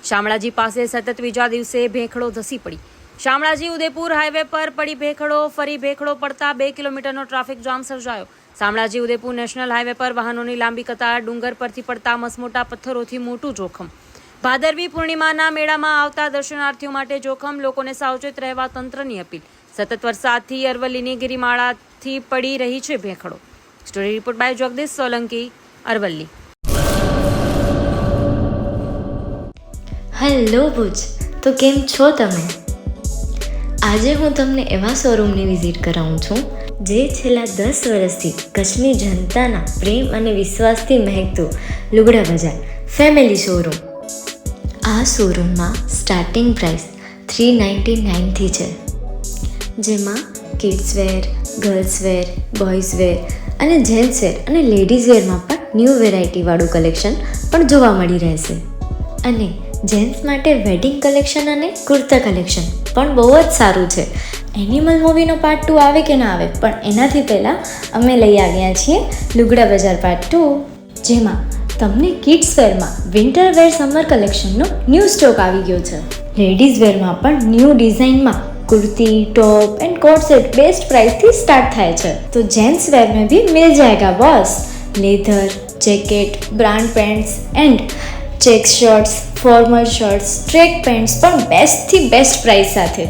શામળાજી પાસે સતત બીજા દિવસે ભેખડો ધસી પડી. શામળાજી ઉદયપુર હાઈવે પર પડી ભેખડો. ફરી ભેખડો પડતા 2 કિલોમીટરનો ટ્રાફિક જામ સર્જાયો. શામળાજી ઉદયપુર નેશનલ હાઈવે પર વાહનોની લાંબી કતાર. ડુંગર પરથી પડતા મસમોટા પથ્થરોથી મોટું જોખમ. ભાદરવી પૂર્ણિમાના મેળામાં આવતા દર્શનાર્થીઓ માટે જોખમ. લોકોને સાવચેત રહેવા તંત્રની અપીલ. સતત વરસાદથી અરવલ્લીની ગિરિમાળાથી પડી રહી છે ભેખડો. Story report by Jagdish Solanki, Aravalli. Hello Bhuj, તો કેમ છો તમે? આજે હું તમને એવા શોરૂમની વિઝિટ કરાવું છું જે છેલ્લા 10 વર્ષથી કચ્છની જનતાના પ્રેમ અને વિશ્વાસથી મહેકતું લુગડા બજાર ફેમિલી શોરૂમ. આ શોરૂમમાં સ્ટાર્ટિંગ પ્રાઇસ 399થી છે, જેમાં kids wear, girls wear, boys wear અને જેન્ટ્સ વેર અને લેડીઝ વેરમાં પણ ન્યૂ વેરાયટીવાળું કલેક્શન પણ જોવા મળી રહેશે. અને જેન્ટ્સ માટે વેડિંગ કલેક્શન અને કુર્તા કલેક્શન પણ બહુ જ સારું છે. એનિમલ મૂવીનો પાર્ટ 2 આવે કે ના આવે, પણ એનાથી પહેલાં અમે લઈ આવ્યા છીએ લુગડા બજાર પાર્ટ 2, જેમાં તમને કિડ્સ વેરમાં વિન્ટર વેર સમર કલેક્શનનો ન્યૂ સ્ટોક આવી ગયો છે. લેડીઝ વેરમાં પણ ન્યૂ ડિઝાઇનમાં kurti, top and coat set best price थी स्टार्ट थाय छे. तो जेंट्स वेर में भी मिल जाएगा boss. Leather, jacket, brand pants and check shirts, formal shirts, track pants पर बेस्ट थी बेस्ट प्राइस साथे.